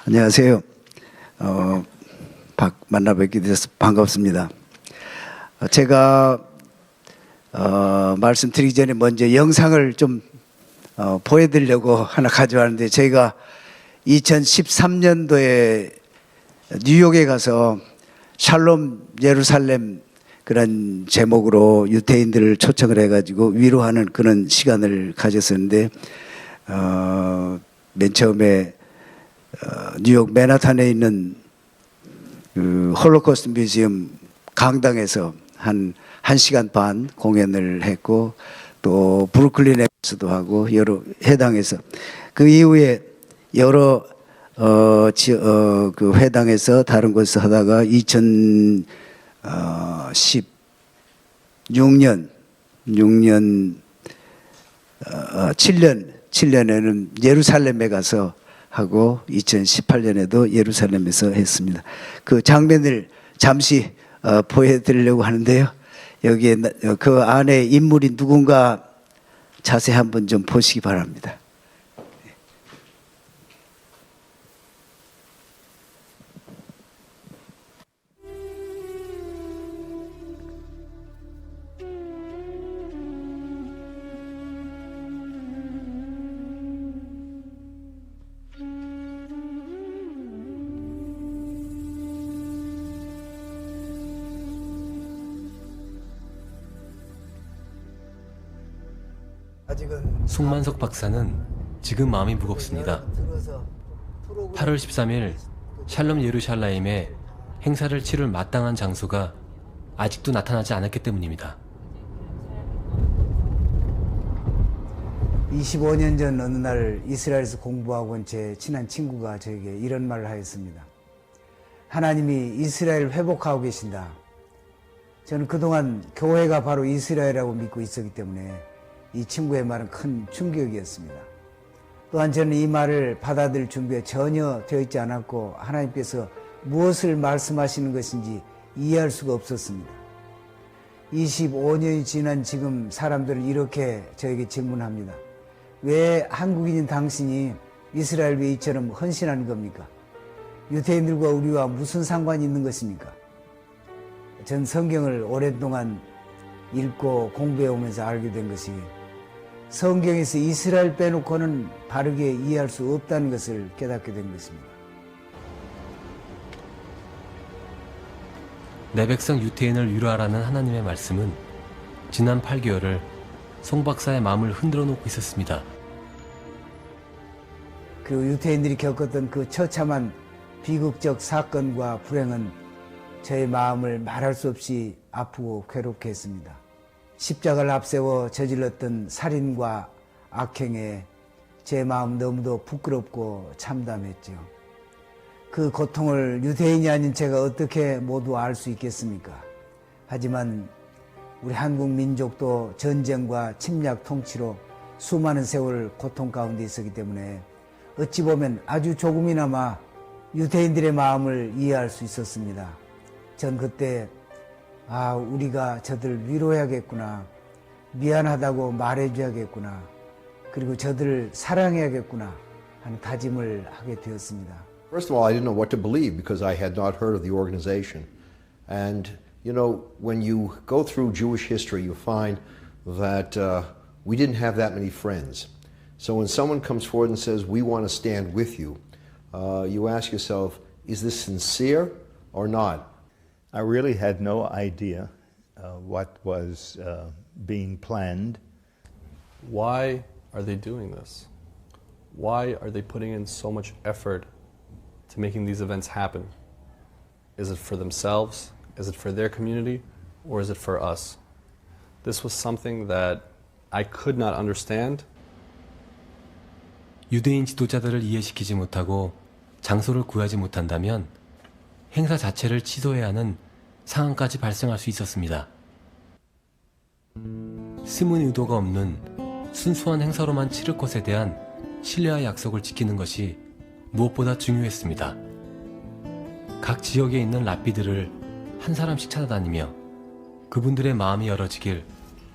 안녕하세요. 만나뵙게 돼서 반갑습니다. 제가 말씀드리기 전에 먼저 영상을 좀 보여드리려고 하나 가져왔는데, 저희가 2013년도에 뉴욕에 가서 샬롬 예루살렘 그런 제목으로 유대인들을 초청을 해가지고 위로하는 그런 시간을 가졌었는데, 맨 처음에 뉴욕 맨하탄에 있는 그 홀로코스트 뮤지엄 강당에서 한 1시간 반 공연을 했고, 또 브루클린에서도 하고 여러 회당에서, 그 이후에 여러 그 회당에서 다른 곳에서 하다가 7년에는 예루살렘에 가서 하고 2018년에도 예루살렘에서 했습니다. 그 장면을 잠시 보여드리려고 하는데요. 여기에 그 안에 인물이 누군가 자세히 한번 좀 보시기 바랍니다. 송만석 박사는 지금 마음이 무겁습니다. 8월 13일 샬롬 예루살렘에 행사를 치를 마땅한 장소가 아직도 나타나지 않았기 때문입니다. 25년 전 어느 날 이스라엘에서 공부하고 온 제 친한 친구가 저에게 이런 말을 하였습니다. 하나님이 이스라엘을 회복하고 계신다. 저는 그동안 교회가 바로 이스라엘이라고 믿고 있었기 때문에 이 친구의 말은 큰 충격이었습니다. 또한 저는 이 말을 받아들일 준비가 전혀 되어 있지 않았고, 하나님께서 무엇을 말씀하시는 것인지 이해할 수가 없었습니다. 25년이 지난 지금 사람들은 이렇게 저에게 질문합니다. 왜 한국인인 당신이 이스라엘 위해 이처럼 헌신하는 겁니까? 유대인들과 우리와 무슨 상관이 있는 것입니까? 전 성경을 오랫동안 읽고 공부해 오면서 알게 된 것이, 성경에서 이스라엘 빼놓고는 바르게 이해할 수 없다는 것을 깨닫게 된 것입니다. 내 백성 유대인을 위로하라는 하나님의 말씀은 지난 8개월을 송 박사의 마음을 흔들어 놓고 있었습니다. 그리고 유대인들이 겪었던 그 처참한 비극적 사건과 불행은 저의 마음을 말할 수 없이 아프고 괴롭게 했습니다. 십자가를 앞세워 저질렀던 살인과 악행에 제 마음 너무도 부끄럽고 참담했죠. 그 고통을 유대인이 아닌 제가 어떻게 모두 알 수 있겠습니까? 하지만 우리 한국 민족도 전쟁과 침략 통치로 수많은 세월 고통 가운데 있었기 때문에 어찌 보면 아주 조금이나마 유대인들의 마음을 이해할 수 있었습니다. 전 그때 우리가 저들을 위로해야겠구나, 미안하다고 말해줘야겠구나, 그리고 저들을 사랑해야겠구나 하는 다짐을 하게 되었습니다. First of all, I didn't know what to believe because I had not heard of the organization. And, you know, when you go through Jewish history, you find that we didn't have that many friends. So when someone comes forward and says, we want to stand with you, you ask yourself, is this sincere or not? I really had no idea what was being planned. Why are they doing this? Why are they putting in so much effort to making these events happen? Is it for themselves? Is it for their community? Or is it for us? This was something that I could not understand. 유대인 지도자들을 이해시키지 못하고 장소를 구하지 못한다면 행사 자체를 취소해야 하는 상황까지 발생할 수 있었습니다. 숨은 의도가 없는 순수한 행사로만 치를 것에 대한 신뢰와 약속을 지키는 것이 무엇보다 중요했습니다. 각 지역에 있는 랍비들을 한 사람씩 찾아다니며 그분들의 마음이 열어지길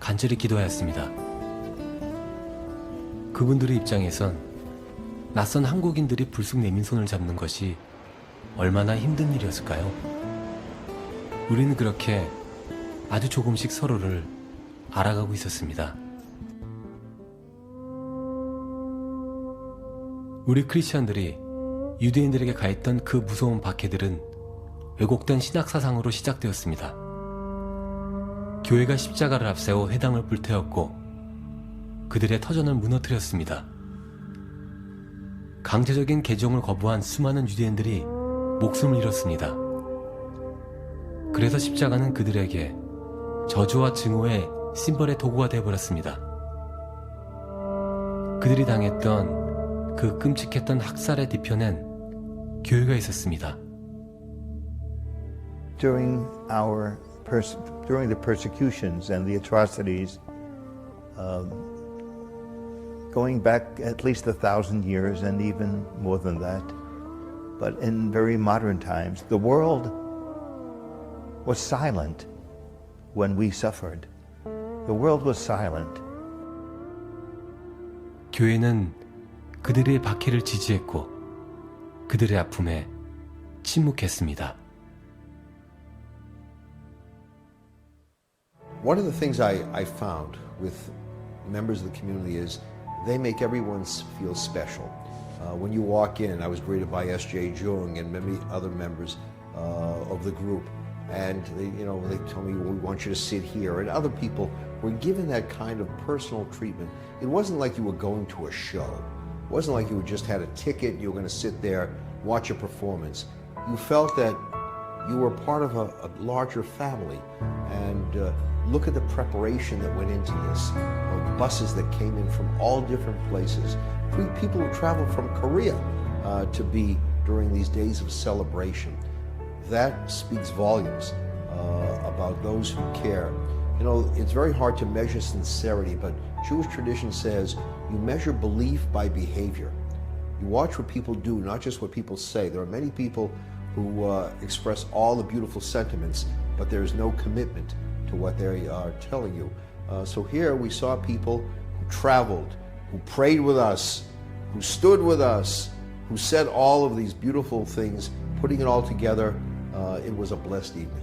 간절히 기도하였습니다. 그분들의 입장에선 낯선 한국인들이 불쑥 내민 손을 잡는 것이 얼마나 힘든 일이었을까요? 우리는 그렇게 아주 조금씩 서로를 알아가고 있었습니다. 우리 크리스천들이 유대인들에게 가했던 그 무서운 박해들은 왜곡된 신학사상으로 시작되었습니다. 교회가 십자가를 앞세워 회당을 불태웠고 그들의 터전을 무너뜨렸습니다. 강제적인 개종을 거부한 수많은 유대인들이 목숨을 잃었습니다. 그래서 십자가는 그들에게 저주와 증오의 심벌의 도구가 되어버렸습니다. 그들이 당했던 그 끔찍했던 학살의 뒤편엔 교회가 있었습니다. During the persecutions and the atrocities, going back at least 1,000 years and even more than that, but in very modern times, the world was silent when we suffered. The world was silent. 교회는 그들의 박해를 지지했고 그들의 아픔에 침묵했습니다. One of the things I found with members of the community is they make everyone feel special. When you walk in, I was greeted by S.J. Jung and many other members of the group, and they told me, we want you to sit here, and other people were given that kind of personal treatment. It wasn't like you were going to a show. It wasn't like you just had a ticket and you were going to sit there, watch a performance. You felt that you were part of a larger family, and look at the preparation that went into this. Buses that came in from all different places. People who traveled from Korea to be during these days of celebration. That speaks volumes about those who care. It's very hard to measure sincerity, but Jewish tradition says you measure belief by behavior. You watch what people do, not just what people say. There are many people who express all the beautiful sentiments, but there is no commitment to what they are telling you. So here we saw people who traveled, who prayed with us, who stood with us, who said all of these beautiful things, putting it all together. It was a blessed evening.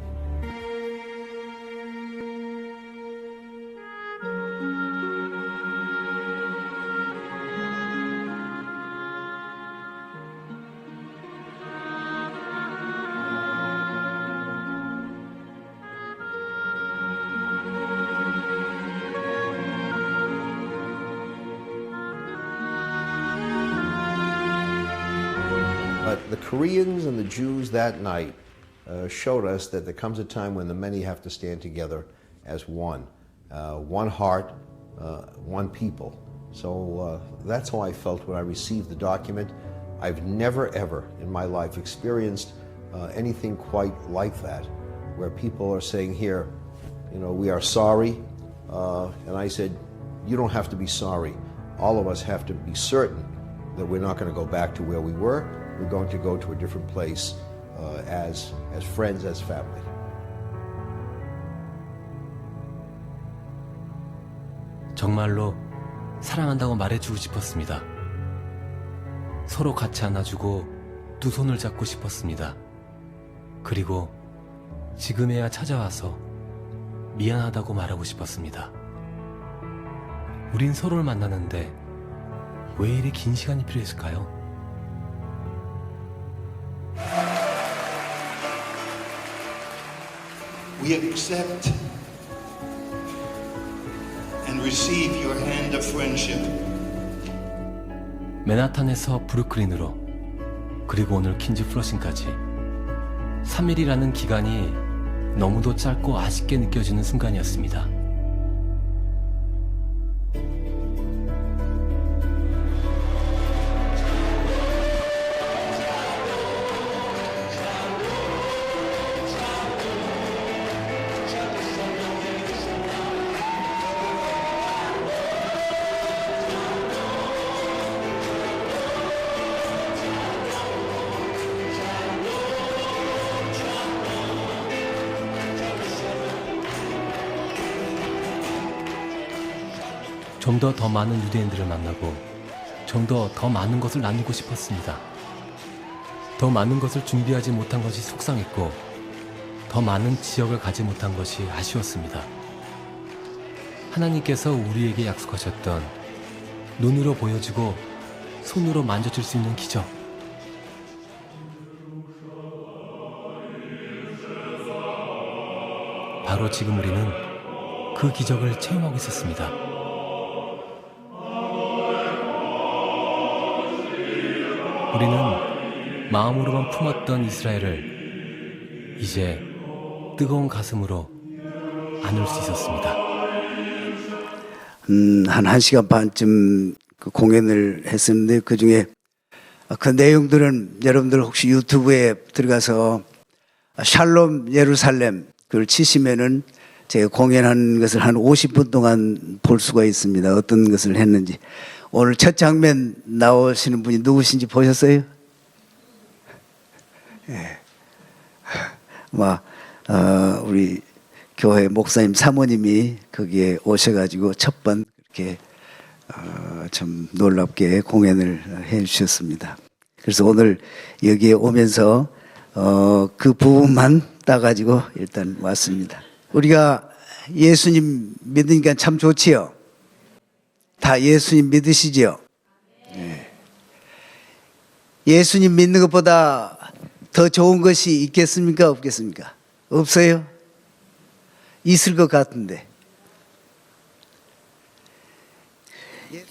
But the Koreans and the Jews that night showed us that there comes a time when the many have to stand together as one heart, one people. So that's how I felt when I received the document. I've never ever in my life experienced anything quite like that, where people are saying here, we are sorry. And I said, you don't have to be sorry. All of us have to be certain that we're not going to go back to where we were. We're going to go to a different place as friends, as family. 정말로 사랑한다고 말해주고 싶었습니다. 서로 같이 안아주고 두 손을 잡고 싶었습니다. 그리고 지금에야 찾아와서 미안하다고 말하고 싶었습니다. 우린 서로를 만나는데 왜 이리 긴 시간이 필요했을까요? We accept and receive your hand of friendship. 맨하탄에서 브루클린으로 그리고 오늘 퀸즈 플러싱까지 3일이라는 기간이 너무도 짧고 아쉽게 느껴지는 순간이었습니다. 좀 더 많은 유대인들을 만나고 좀 더 많은 것을 나누고 싶었습니다. 더 많은 것을 준비하지 못한 것이 속상했고 더 많은 지역을 가지 못한 것이 아쉬웠습니다. 하나님께서 우리에게 약속하셨던 눈으로 보여지고 손으로 만져줄 수 있는 기적, 바로 지금 우리는 그 기적을 체험하고 있었습니다. 우리는 마음으로만 품었던 이스라엘을 이제 뜨거운 가슴으로 안을 수 있었습니다. 한 1시간 반쯤 그 공연을 했었는데 그 중에 그 내용들은 여러분들 혹시 유튜브에 들어가서 샬롬 예루살렘 그걸 치시면은 제가 공연한 것을 한 50분 동안 볼 수가 있습니다. 어떤 것을 했는지. 오늘 첫 장면 나오시는 분이 누구신지 보셨어요? 예. 우리 교회 목사님 사모님이 거기에 오셔가지고 첫 번 그렇게 좀 놀랍게 공연을 해 주셨습니다. 그래서 오늘 여기에 오면서 그 부분만 따가지고 일단 왔습니다. 우리가 예수님 믿으니까 참 좋지요. 다 예수님 믿으시지요. 네. 예수님 믿는 것보다 더 좋은 것이 있겠습니까? 없겠습니까? 없어요? 있을 것 같은데.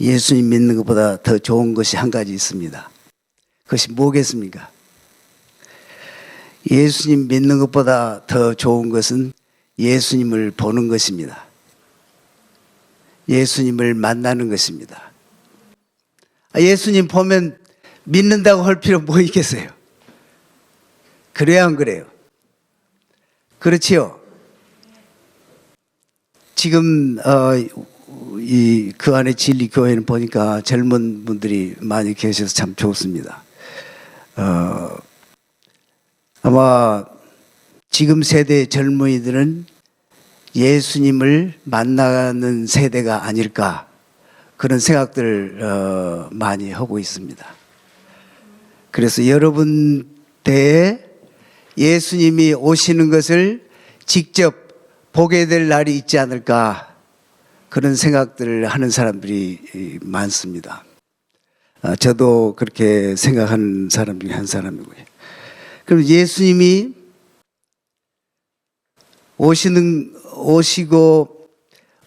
예수님 믿는 것보다 더 좋은 것이 한 가지 있습니다. 그것이 뭐겠습니까? 예수님 믿는 것보다 더 좋은 것은 예수님을 보는 것입니다. 예수님을 만나는 것입니다. 예수님 보면 믿는다고 할 필요 뭐 있겠어요? 그래야 안 그래요? 그렇지요? 지금 그 안에 진리 교회는 보니까 젊은 분들이 많이 계셔서 참 좋습니다. 아마 지금 세대 젊은이들은 예수님을 만나는 세대가 아닐까 그런 생각들을 많이 하고 있습니다. 그래서 여러분 때에 예수님이 오시는 것을 직접 보게 될 날이 있지 않을까 그런 생각들을 하는 사람들이 많습니다. 저도 그렇게 생각하는 사람 중에 한 사람이고요. 그럼 예수님이 오시고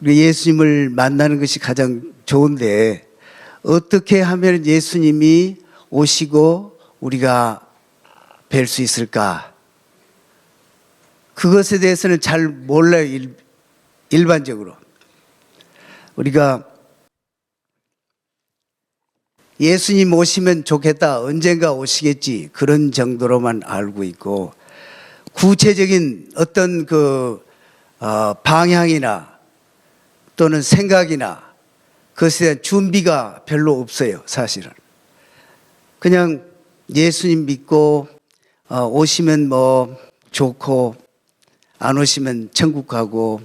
우리 예수님을 만나는 것이 가장 좋은데 어떻게 하면 예수님이 오시고 우리가 뵐 수 있을까? 그것에 대해서는 잘 몰라요. 일반적으로. 우리가 예수님 오시면 좋겠다. 언젠가 오시겠지. 그런 정도로만 알고 있고 구체적인 어떤 방향이나 또는 생각이나 그것에 대한 준비가 별로 없어요. 사실은. 그냥 예수님 믿고 오시면 뭐 좋고 안 오시면 천국 가고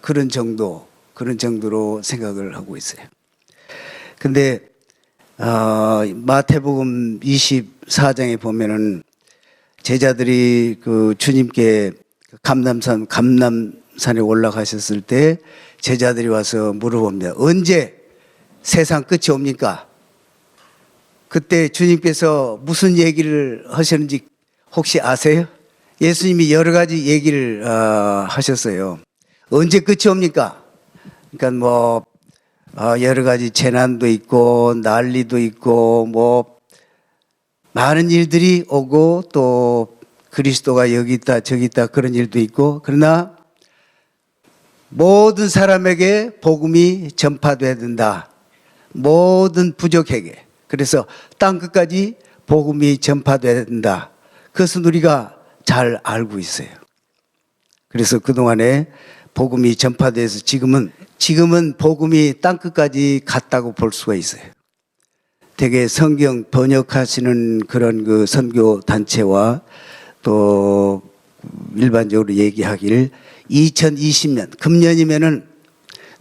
그런 정도로 생각을 하고 있어요. 근데 마태복음 24장에 보면은 제자들이 그 주님께 감람산에 올라가셨을 때 제자들이 와서 물어봅니다. 언제 세상 끝이 옵니까? 그때 주님께서 무슨 얘기를 하셨는지 혹시 아세요? 예수님이 여러 가지 얘기를 하셨어요. 언제 끝이 옵니까? 그러니까 뭐 여러 가지 재난도 있고 난리도 있고 뭐 많은 일들이 오고 또 그리스도가 여기 있다 저기 있다 그런 일도 있고 그러나 모든 사람에게 복음이 전파돼야 된다. 모든 부족에게. 그래서 땅 끝까지 복음이 전파돼야 된다. 그것은 우리가 잘 알고 있어요. 그래서 그동안에 복음이 전파돼서 지금은 복음이 땅 끝까지 갔다고 볼 수가 있어요. 되게 성경 번역하시는 그런 그 선교 단체와 또 일반적으로 얘기하기를 2020년, 금년이면은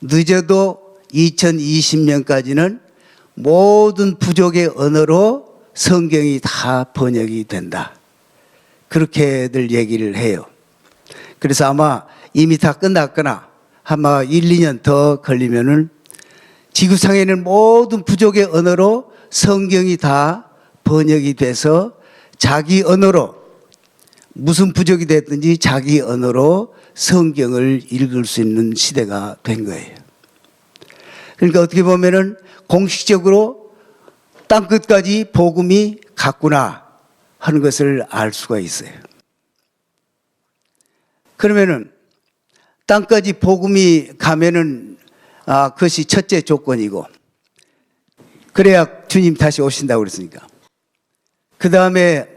늦어도 2020년까지는 모든 부족의 언어로 성경이 다 번역이 된다. 그렇게들 얘기를 해요. 그래서 아마 이미 다 끝났거나 아마 1, 2년 더 걸리면은 지구상에는 모든 부족의 언어로 성경이 다 번역이 돼서 자기 언어로 무슨 부족이 됐든지 자기 언어로 성경을 읽을 수 있는 시대가 된 거예요. 그러니까 어떻게 보면은 공식적으로 땅끝까지 복음이 갔구나 하는 것을 알 수가 있어요. 그러면은 땅까지 복음이 가면은 그것이 첫째 조건이고, 그래야 주님 다시 오신다고 그랬으니까. 그 다음에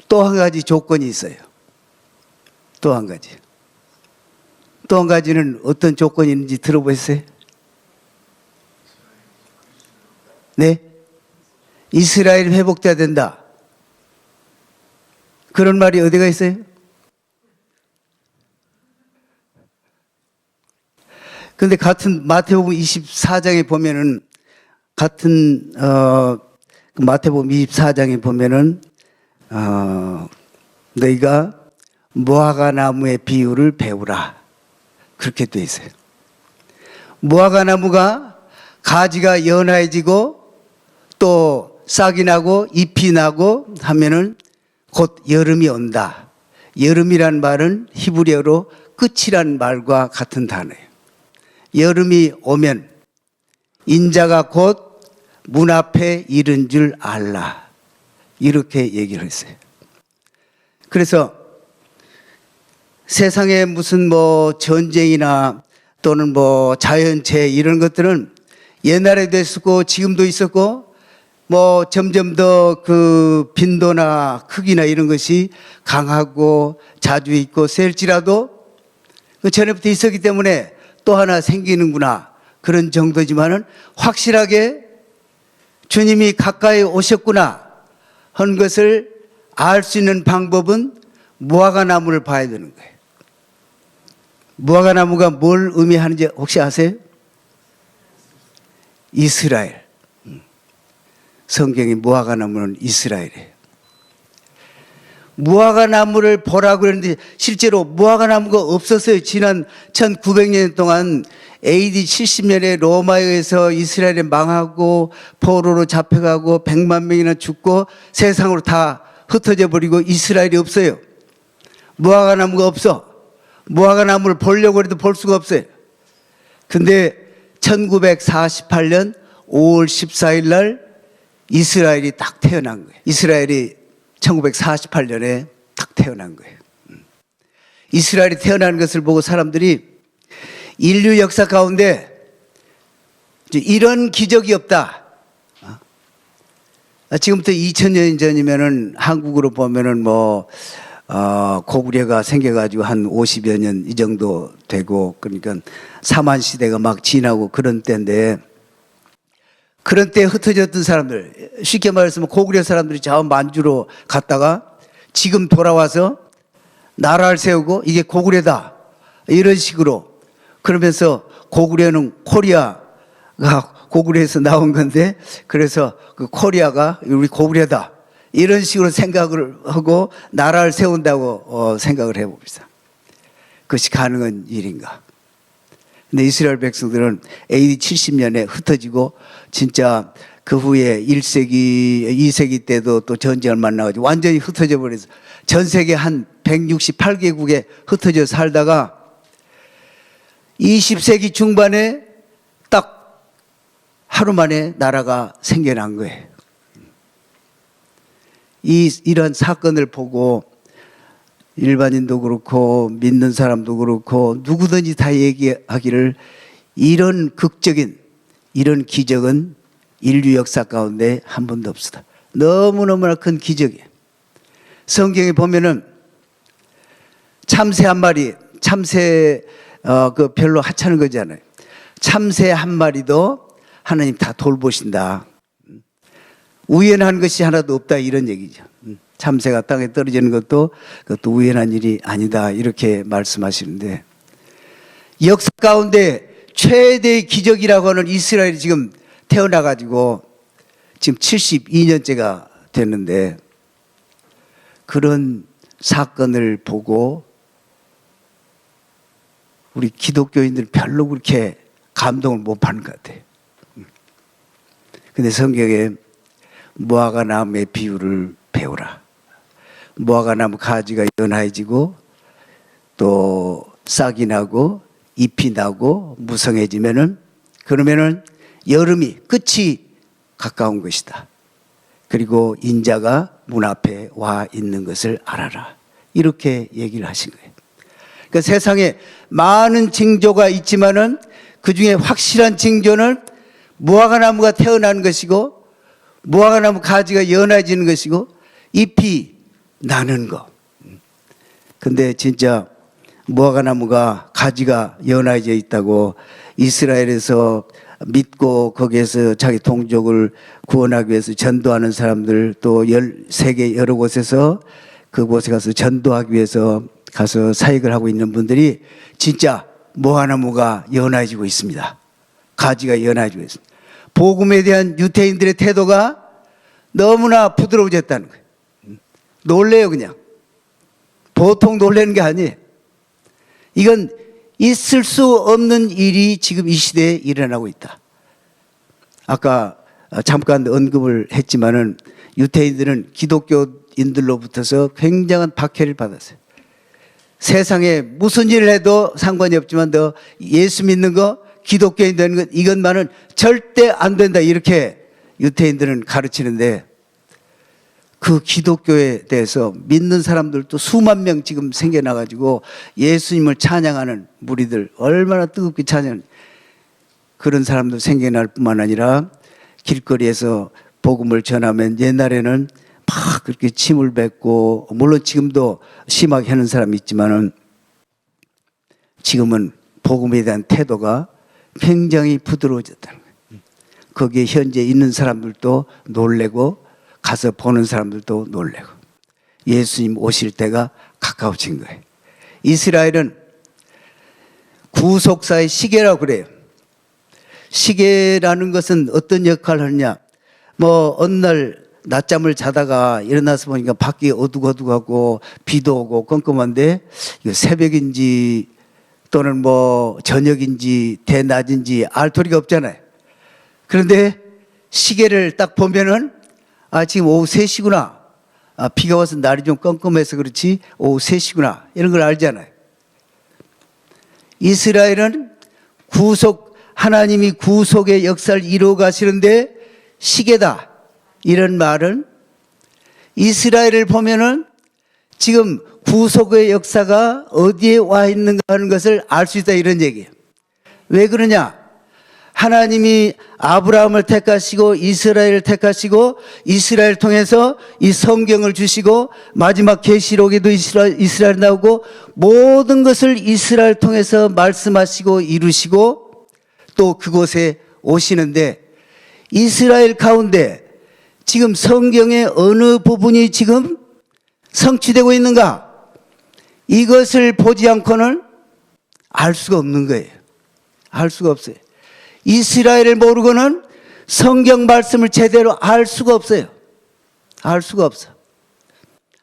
또 한 가지 조건이 있어요. 또 한 가지. 또 한 가지는 어떤 조건이 있는지 들어보셨어요? 네? 이스라엘 회복돼야 된다. 그런 말이 어디가 있어요? 근데 같은 마태복음 24장에 보면은 같은 마태복음 24장에 보면은 너희가 무화과 나무의 비유를 배우라. 그렇게 돼 있어요. 무화과 나무가 가지가 연해지고 또 싹이 나고 잎이 나고 하면은 곧 여름이 온다. 여름이란 말은 히브리어로 끝이란 말과 같은 단어예요. 여름이 오면 인자가 곧 문 앞에 이른 줄 알라. 이렇게 얘기를 했어요. 그래서 세상에 무슨 뭐 전쟁이나 또는 뭐 자연재해 이런 것들은 옛날에도 있었고 지금도 있었고 뭐 점점 더 그 빈도나 크기나 이런 것이 강하고 자주 있고 셀지라도 그 전에부터 있었기 때문에 또 하나 생기는구나 그런 정도지만은 확실하게 주님이 가까이 오셨구나 하는 것을 알 수 있는 방법은 무화과 나무를 봐야 되는 거예요. 무화과 나무가 뭘 의미하는지 혹시 아세요? 이스라엘. 성경의 무화과 나무는 이스라엘이에요. 무화과 나무를 보라고 그랬는데 실제로 무화과 나무가 없었어요. 지난 1900년 동안 AD 70년에 로마에 의해서 이스라엘이 망하고 포로로 잡혀가고 100만 명이나 죽고 세상으로 다 흩어져 버리고 이스라엘이 없어요. 무화과 나무가 없어. 무화과 나무를 보려고 해도 볼 수가 없어요. 근데 1948년 5월 14일 날 이스라엘이 딱 태어난 거예요. 이스라엘이 1948년에 딱 태어난 거예요. 이스라엘이 태어나는 것을 보고 사람들이 인류 역사 가운데 이런 기적이 없다. 지금부터 2000년 전이면은 한국으로 보면은 뭐 고구려가 생겨가지고 한 50여 년 이 정도 되고 그러니까 사만 시대가 막 지나고 그런 때인데 그런 때 흩어졌던 사람들 쉽게 말해서 고구려 사람들이 저 만주로 갔다가 지금 돌아와서 나라를 세우고 이게 고구려다 이런 식으로 그러면서 고구려는 코리아가 고구려에서 나온 건데 그래서 그 코리아가 우리 고구려다 이런 식으로 생각을 하고 나라를 세운다고 생각을 해봅시다. 그것이 가능한 일인가? 근데 이스라엘 백성들은 AD 70년에 흩어지고 진짜 그 후에 1세기, 2세기 때도 또 전쟁을 만나가지고 완전히 흩어져 버려서 전 세계 한 168개국에 흩어져 살다가 20세기 중반에 딱 하루 만에 나라가 생겨난 거예요. 이런 사건을 보고 일반인도 그렇고 믿는 사람도 그렇고 누구든지 다 얘기하기를 이런 극적인 이런 기적은 인류 역사 가운데 한 번도 없었다. 너무너무나 큰 기적이에요. 성경에 보면은 참새 한 마리, 참새 그 별로 하찮은 거잖아요. 참새 한 마리도 하나님 다 돌보신다. 우연한 것이 하나도 없다 이런 얘기죠. 참새가 땅에 떨어지는 것도 그것도 우연한 일이 아니다 이렇게 말씀하시는데 역사 가운데 최대의 기적이라고 하는 이스라엘이 지금 태어나가지고 지금 72년째가 됐는데 그런 사건을 보고 우리 기독교인들은 별로 그렇게 감동을 못 받는 것 같아요. 근데 성경에 무화과 나무의 비유를 배우라. 무화과 나무 가지가 연해지고 또 싹이 나고 잎이 나고 무성해지면은 그러면은 여름이 끝이 가까운 것이다. 그리고 인자가 문 앞에 와 있는 것을 알아라. 이렇게 얘기를 하신 거예요. 그러니까 세상에 많은 징조가 있지만은 그 중에 확실한 징조는 무화과 나무가 태어나는 것이고 무화과 나무 가지가 연해지는 것이고 잎이 나는 거. 근데 진짜 무화과 나무가 가지가 연해져 있다고 이스라엘에서 믿고 거기에서 자기 동족을 구원하기 위해서 전도하는 사람들 또 세계 여러 곳에서 그곳에 가서 전도하기 위해서 가서 사역을 하고 있는 분들이 진짜 무화과나무가 연해지고 있습니다. 가지가 연해지고 있습니다. 복음에 대한 유태인들의 태도가 너무나 부드러워졌다는 거예요. 놀래요 그냥. 보통 놀라는 게 아니에요. 이건 있을 수 없는 일이 지금 이 시대에 일어나고 있다. 아까 잠깐 언급을 했지만은 유태인들은 기독교인들로부터서 굉장한 박해를 받았어요. 세상에 무슨 일을 해도 상관이 없지만 너 예수 믿는 거 기독교인 되는 것 이것만은 절대 안 된다 이렇게 유태인들은 가르치는데 그 기독교에 대해서 믿는 사람들도 수만 명 지금 생겨나가지고 예수님을 찬양하는 무리들 얼마나 뜨겁게 찬양하는 그런 사람도 생겨날 뿐만 아니라 길거리에서 복음을 전하면 옛날에는 막 그렇게 침을 뱉고 물론 지금도 심하게 하는 사람이 있지만은 지금은 복음에 대한 태도가 굉장히 부드러워졌다는 거예요. 거기에 현재 있는 사람들도 놀래고 가서 보는 사람들도 놀래고 예수님 오실 때가 가까워진 거예요. 이스라엘은 구속사의 시계라고 그래요. 시계라는 것은 어떤 역할을 하느냐. 어느 날 낮잠을 자다가 일어나서 보니까 밖이 어둑어둑하고 비도 오고 껌껌한데 이거 새벽인지 또는 저녁인지 대낮인지 알토리가 없잖아요. 그런데 시계를 딱 보면은 지금 오후 3시구나. 비가 와서 날이 좀 껌껌해서 그렇지 오후 3시구나. 이런 걸 알잖아요. 이스라엘은 하나님이 구속의 역사를 이루어 가시는데 시계다. 이런 말은 이스라엘을 보면은 지금 구속의 역사가 어디에 와 있는가 하는 것을 알 수 있다 이런 얘기예요. 왜 그러냐? 하나님이 아브라함을 택하시고 이스라엘을 택하시고 이스라엘 통해서 이 성경을 주시고 마지막 계시록에도 이스라엘 나오고 모든 것을 이스라엘 통해서 말씀하시고 이루시고 또 그곳에 오시는데 이스라엘 가운데 지금 성경의 어느 부분이 지금 성취되고 있는가? 이것을 보지 않고는 알 수가 없는 거예요. 알 수가 없어요. 이스라엘을 모르고는 성경 말씀을 제대로 알 수가 없어요. 알 수가 없어.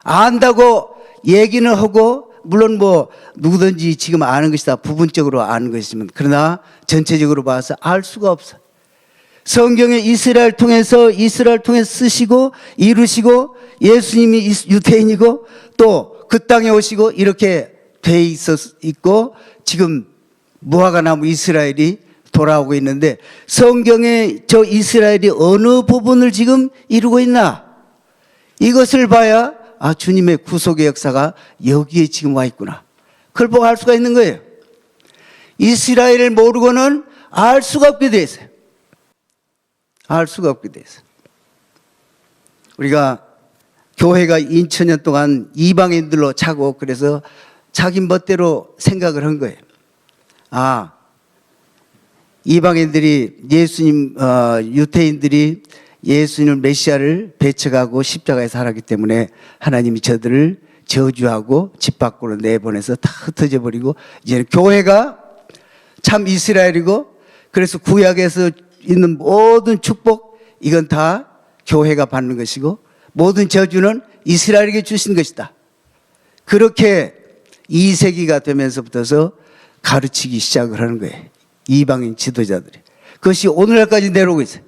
안다고 얘기는 하고 물론 누구든지 지금 아는 것이다. 부분적으로 아는 것이지만 그러나 전체적으로 봐서 알 수가 없어. 성경에 이스라엘 통해서 쓰시고 이루시고 예수님이 유태인이고 또 그 땅에 오시고 이렇게 돼 있고 지금 무화과 나무 이스라엘이 돌아오고 있는데 성경에 저 이스라엘이 어느 부분을 지금 이루고 있나? 이것을 봐야 주님의 구속의 역사가 여기에 지금 와 있구나. 그걸 보고 알 수가 있는 거예요. 이스라엘을 모르고는 알 수가 없게 돼 있어요. 알 수가 없게 돼 있어요. 우리가 교회가 2000년 동안 이방인들로 차고 그래서 자기 멋대로 생각을 한 거예요. 이방인들이 유태인들이 예수님을 메시아를 배척하고 십자가에 살았기 때문에 하나님이 저들을 저주하고 집 밖으로 내보내서 다 흩어져 버리고 이제는 교회가 참 이스라엘이고 그래서 구약에서 있는 모든 축복, 이건 다 교회가 받는 것이고 모든 저주는 이스라엘에게 주신 것이다. 그렇게 2세기가 되면서부터서 가르치기 시작을 하는 거예요. 이방인 지도자들이. 그것이 오늘날까지 내려오고 있어요.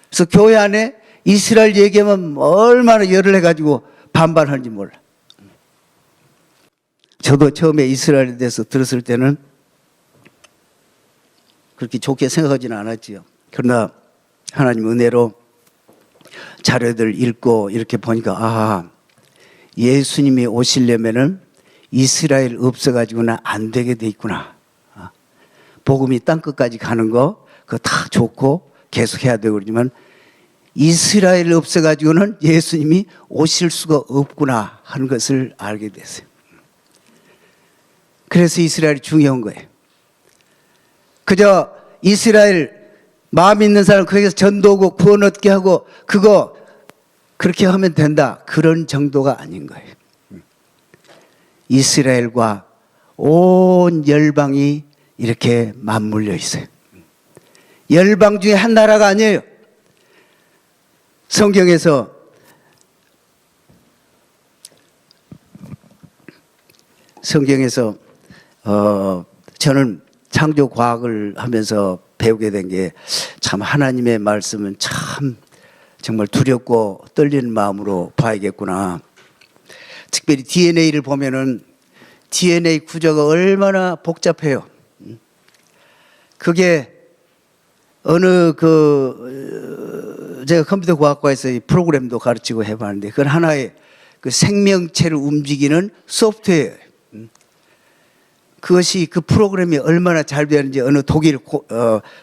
그래서 교회 안에 이스라엘 얘기하면 얼마나 열을 해가지고 반발하는지 몰라. 저도 처음에 이스라엘에 대해서 들었을 때는 그렇게 좋게 생각하지는 않았지요. 그러나 하나님 은혜로 자료들 읽고 이렇게 보니까 아, 예수님이 오시려면은 이스라엘 없어가지고는 안 되게 돼 있구나. 복음이 땅끝까지 가는 거 그거 다 좋고 계속 해야 되고 그러지만 이스라엘 없어가지고는 예수님이 오실 수가 없구나 하는 것을 알게 됐어요. 그래서 이스라엘이 중요한 거예요. 그저 이스라엘 마음 있는 사람 거기서 전도하고 구원 얻게 하고 그거 그렇게 하면 된다. 그런 정도가 아닌 거예요. 이스라엘과 온 열방이 이렇게 맞물려 있어요. 열방 중에 한 나라가 아니에요. 성경에서 저는 창조 과학을 하면서 배우게 된 게 참 하나님의 말씀은 참 정말 두렵고 떨리는 마음으로 봐야겠구나. 특별히 DNA를 보면은 DNA 구조가 얼마나 복잡해요. 그게 어느 제가 컴퓨터 과학과에서 이 프로그램도 가르치고 해봤는데 그건 하나의 그 생명체를 움직이는 소프트웨어예요. 그것이 그 프로그램이 얼마나 잘 되는지 어느 독일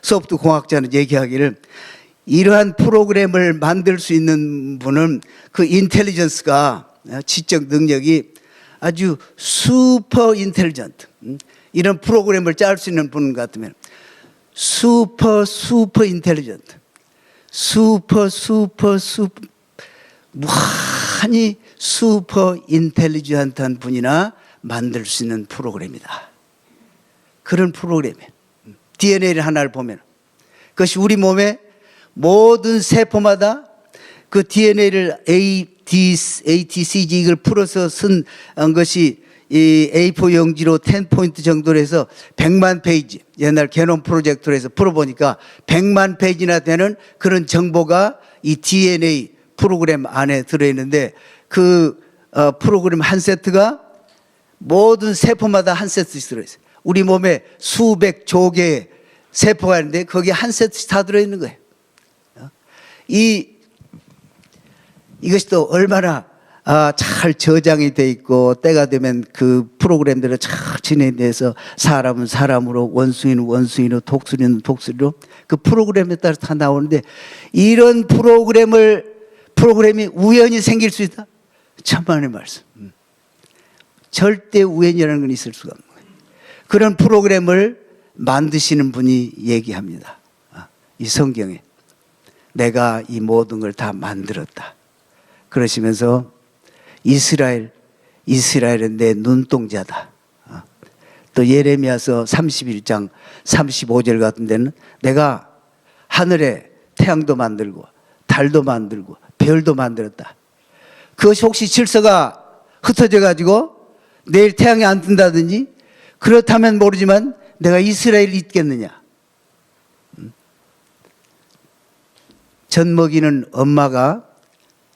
소프트 공학자는 얘기하기를 이러한 프로그램을 만들 수 있는 분은 그 인텔리전스가 지적 능력이 아주 슈퍼 인텔리전트 이런 프로그램을 짤 수 있는 분 같으면 슈퍼 인텔리전트 슈퍼 무한히 슈퍼 인텔리전트한 분이나 만들 수 있는 프로그램이다. 그런 프로그램이에요. DNA를 하나를 보면 그것이 우리 몸의 모든 세포마다 그 DNA를 ATCG 이걸 풀어서 쓴 것이 이 A4 용지로 10포인트 정도로 해서 100만 페이지 옛날 게놈 프로젝트로 해서 풀어보니까 100만 페이지나 되는 그런 정보가 이 DNA 프로그램 안에 들어있는데 그 프로그램 한 세트가 모든 세포마다 한 세트씩 들어있어요. 우리 몸에 수백 조 개의 세포가 있는데 거기에 한 세트씩 다 들어있는 거예요. 이것이 또 얼마나 잘 저장이 돼 있고 때가 되면 그 프로그램대로 잘 진행돼서 사람은 사람으로 원수인은 원수인으로 독수리는 독수리로 그 프로그램에 따라 다 나오는데 이런 프로그램이 우연히 생길 수 있다? 천만의 말씀. 절대 우연이라는 건 있을 수가 없는 거예요. 그런 프로그램을 만드시는 분이 얘기합니다. 이 성경에 내가 이 모든 걸 다 만들었다. 그러시면서 이스라엘은 내 눈동자다. 또 예레미야서 31장 35절 같은 데는 내가 하늘에 태양도 만들고 달도 만들고 별도 만들었다. 그것이 혹시 질서가 흩어져 가지고 내일 태양이 안 뜬다든지 그렇다면 모르지만 내가 이스라엘을 잊겠느냐. 젖먹이는 엄마가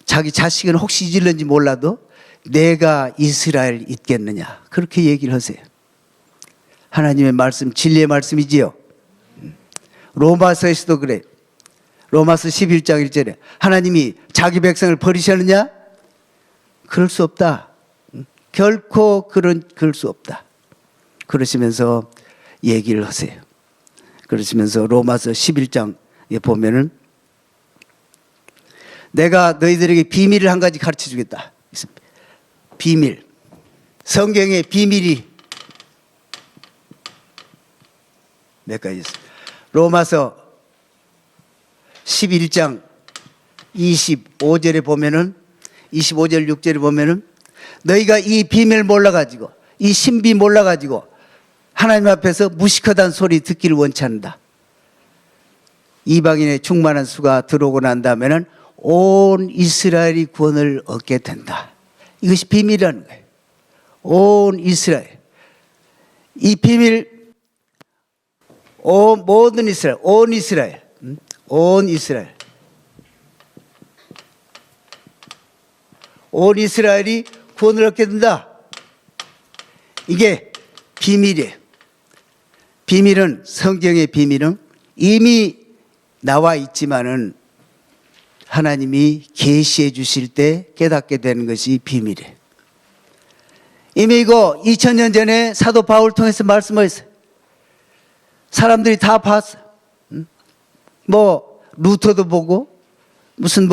자기 자식은 혹시 잊을는지 몰라도 내가 이스라엘 잊겠느냐. 그렇게 얘기를 하세요. 하나님의 말씀 진리의 말씀이지요. 로마서에서도 그래. 로마서 11장 1절에 하나님이 자기 백성을 버리셨느냐? 그럴 수 없다. 결코 그럴 수 없다. 그러시면서 얘기를 하세요. 그러시면서 로마서 11장에 보면은 내가 너희들에게 비밀을 한 가지 가르쳐 주겠다. 비밀. 성경에 비밀이 몇 가지 있어요. 로마서 11장 25절에 보면은 25절 6절에 보면은 너희가 이 비밀 몰라가지고 이 신비 몰라가지고 하나님 앞에서 무식하다는 소리 듣기를 원치 않는다. 이방인의 충만한 수가 들어오고 난 다음에는 온 이스라엘이 구원을 얻게 된다. 이것이 비밀이라는 거예요. 온 이스라엘. 이 비밀, 모든 이스라엘, 온 이스라엘, 온 이스라엘. 온 이스라엘이 구원을 얻게 된다. 이게 비밀이에요. 비밀은, 성경의 비밀은 이미 나와 있지만은 하나님이 계시해 주실 때 깨닫게 되는 것이 비밀이에요. 이미 이거 2000년 전에 사도 바울 통해서 말씀하셨어요. 사람들이 다 봤어요. 뭐 루터도 보고 무슨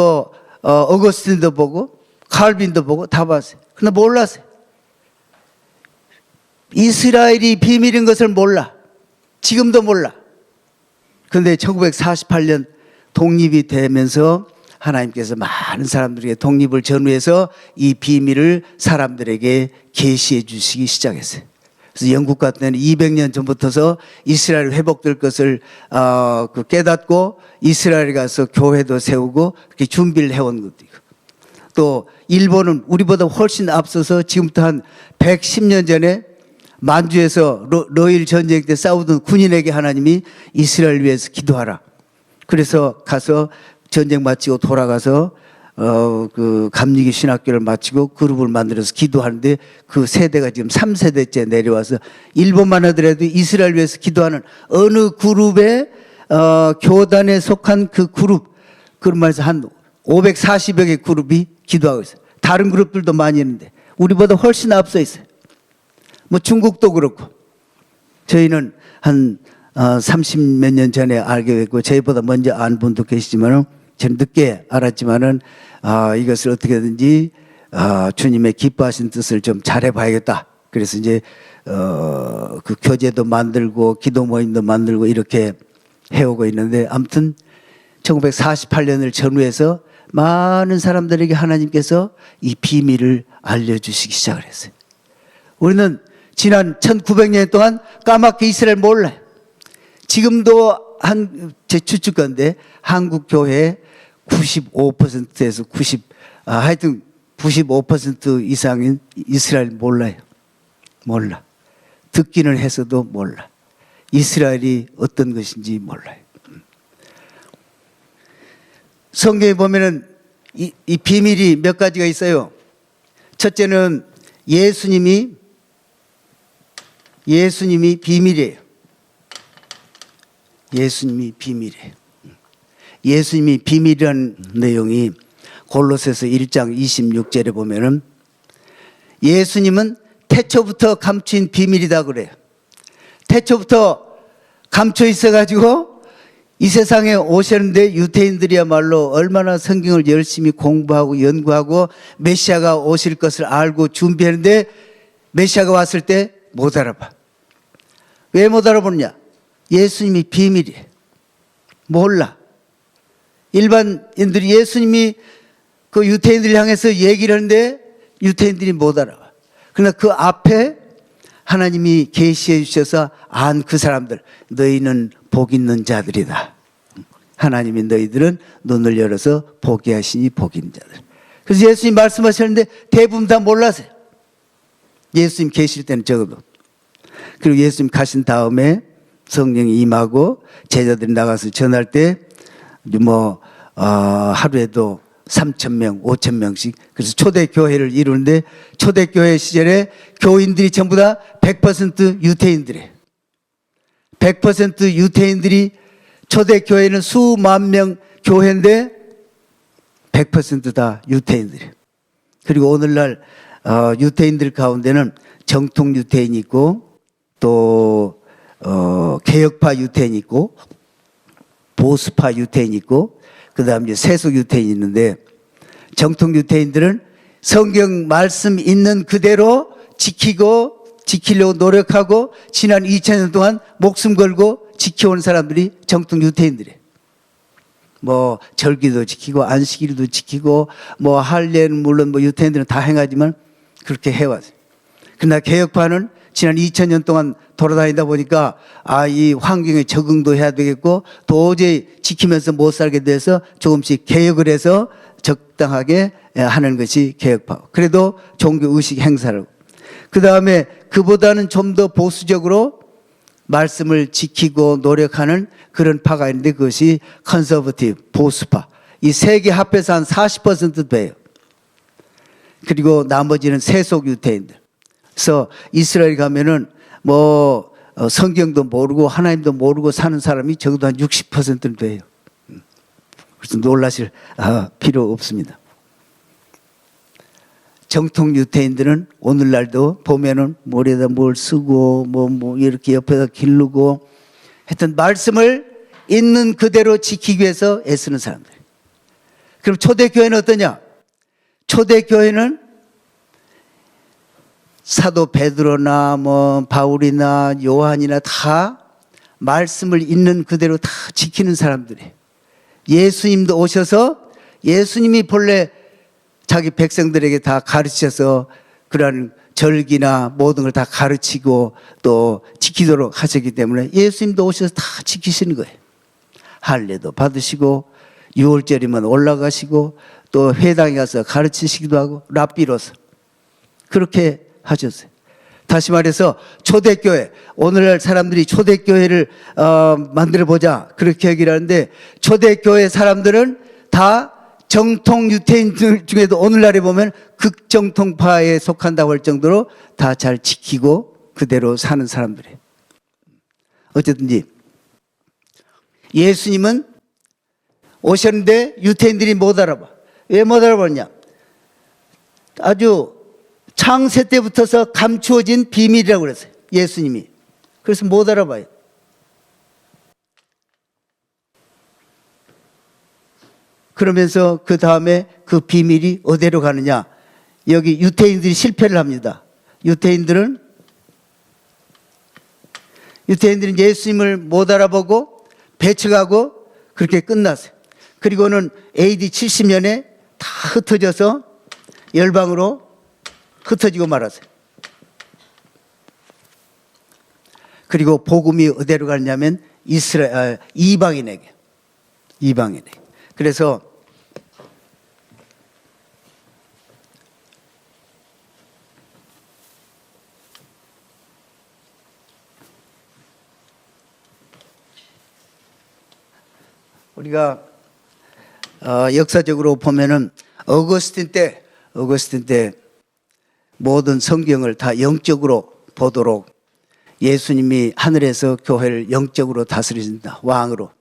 어거스틴도 보고 칼빈도 보고 다 봤어요. 그러나 몰랐어요. 이스라엘이 비밀인 것을 몰라. 지금도 몰라. 그런데 1948년 독립이 되면서 하나님께서 많은 사람들에게 독립을 전후해서 이 비밀을 사람들에게 계시해 주시기 시작했어요. 그래서 영국 같은 데는 200년 전부터서 이스라엘 회복될 것을 깨닫고 이스라엘에 가서 교회도 세우고 그렇게 준비를 해온 것도 있고, 또 일본은 우리보다 훨씬 앞서서 지금부터 한 110년 전에 만주에서 러일 전쟁 때 싸우던 군인에게 하나님이 이스라엘 위해서 기도하라. 그래서 가서 전쟁 마치고 돌아가서 그 감리교 신학교를 마치고 그룹을 만들어서 기도하는데 그 세대가 지금 3세대째 내려와서 일본만 하더라도 이스라엘 위해서 기도하는 어느 그룹의 교단에 속한 그 그룹, 그런 말해서 한 540여 개 그룹이 기도하고 있어요. 다른 그룹들도 많이 있는데 우리보다 훨씬 앞서 있어요. 뭐 중국도 그렇고. 저희는 한 30몇 년 전에 알게 됐고 저희보다 먼저 안 분도 계시지만은 저는 늦게 알았지만은 이것을 어떻게든지 주님의 기뻐하신 뜻을 좀 잘해봐야겠다. 그래서 이제 그 교재도 만들고 기도 모임도 만들고 이렇게 해오고 있는데, 아무튼 1948년을 전후해서 많은 사람들에게 하나님께서 이 비밀을 알려주시기 시작을 했어요. 우리는 지난 1900년 동안 까맣게 이스라엘 몰라요. 지금도 제 추측건데 한국 교회 95%에서 하여튼 95% 이상인 이스라엘 몰라요. 몰라. 듣기는 해서도 몰라. 이스라엘이 어떤 것인지 몰라요. 성경에 보면은 이 비밀이 몇 가지가 있어요. 첫째는 예수님이 비밀이에요. 예수님이 비밀이에요. 예수님이 비밀이라는 내용이 골로새서 1장 26절에 보면은 예수님은 태초부터 감추인 비밀이다 그래요. 태초부터 감춰 있어가지고 이 세상에 오셨는데 유대인들이야말로 얼마나 성경을 열심히 공부하고 연구하고 메시아가 오실 것을 알고 준비했는데 메시아가 왔을 때 못 알아봐. 왜 못 알아보느냐? 예수님이 비밀이에요. 몰라. 일반인들이 예수님이 그 유대인들을 향해서 얘기를 하는데 유대인들이 못 알아봐. 그러나 그 앞에 하나님이 계시해 주셔서 안 그 사람들, 너희는 복 있는 자들이다. 하나님이 너희들은 눈을 열어서 보게 하시니 복 있는 자들. 그래서 예수님 말씀하셨는데 대부분 다 몰랐어요. 예수님 계실 때는 적어도. 그리고 예수님 가신 다음에 성령이 임하고 제자들이 나가서 전할 때 하루에도 3,000명, 5,000명씩. 그래서 초대교회를 이루는데 초대교회 시절에 교인들이 전부 다 100% 유태인들이에요. 100% 유태인들이, 초대교회는 수만 명 교회인데 100% 다 유태인들이에요. 그리고 오늘날 유태인들 가운데는 정통 유태인이 있고 또 개혁파 유태인이 있고 보수파 유태인이 있고 그 다음 이제 세속 유태인이 있는데, 정통 유태인들은 성경 말씀 있는 그대로 지키려고 노력하고 지난 2000년 동안 목숨 걸고 지켜온 사람들이 정통 유태인들이에요. 절기도 지키고 안식일도 지키고 할례는 물론 유태인들은 다 행하지만 그렇게 해왔어요. 그러나 개혁파는 지난 2000년 동안 돌아다니다 보니까 이 환경에 적응도 해야 되겠고 도저히 지키면서 못 살게 돼서 조금씩 개혁을 해서 적당하게 하는 것이 개혁파. 그래도 종교 의식 행사를. 그 다음에 그보다는 좀 더 보수적으로 말씀을 지키고 노력하는 그런 파가 있는데 그것이 컨서버티브, 보수파. 이 세 개 합해서 한 40% 돼요. 그리고 나머지는 세속 유태인들. 그래서 이스라엘 가면은 성경도 모르고 하나님도 모르고 사는 사람이 적어도 한 60%는 돼요. 그래서 놀라실 필요 없습니다. 정통 유태인들은 오늘날도 보면은 머리에다 뭘 쓰고 이렇게 옆에다 기르고 하여튼 말씀을 있는 그대로 지키기 위해서 애쓰는 사람들. 그럼 초대교회는 어떠냐? 초대교회는 사도 베드로나 바울이나 요한이나 다 말씀을 있는 그대로 다 지키는 사람들이에요. 예수님도 오셔서 예수님이 본래 자기 백성들에게 다 가르치셔서 그러한 절기나 모든 걸 다 가르치고 또 지키도록 하셨기 때문에 예수님도 오셔서 다 지키시는 거예요. 할례도 받으시고 6월절이면 올라가시고 또 회당에 가서 가르치시기도 하고 랍비로서 그렇게 하셨어요. 다시 말해서 초대교회, 오늘날 사람들이 초대교회를 만들어보자 그렇게 얘기를 하는데 초대교회 사람들은 다 정통 유태인들 중에도 오늘날에 보면 극정통파에 속한다고 할 정도로 다 잘 지키고 그대로 사는 사람들이에요. 어쨌든지 예수님은 오셨는데 유태인들이 못 알아봐. 왜 못 알아보냐? 아주 창세 때부터서 감추어진 비밀이라고 그랬어요. 예수님이. 그래서 못 알아봐요. 그러면서 그 다음에 그 비밀이 어디로 가느냐? 여기 유태인들이 실패를 합니다. 유태인들은 예수님을 못 알아보고 배척하고 그렇게 끝났어요. 그리고는 AD 70년에 다 흩어져서 열방으로 흩어지고 말았어요. 그리고 복음이 어디로 가느냐면 이방인에게. 그래서 우리가 역사적으로 보면은 어거스틴 때 모든 성경을 다 영적으로 보도록 예수님이 하늘에서 교회를 영적으로 다스리신다. 왕으로.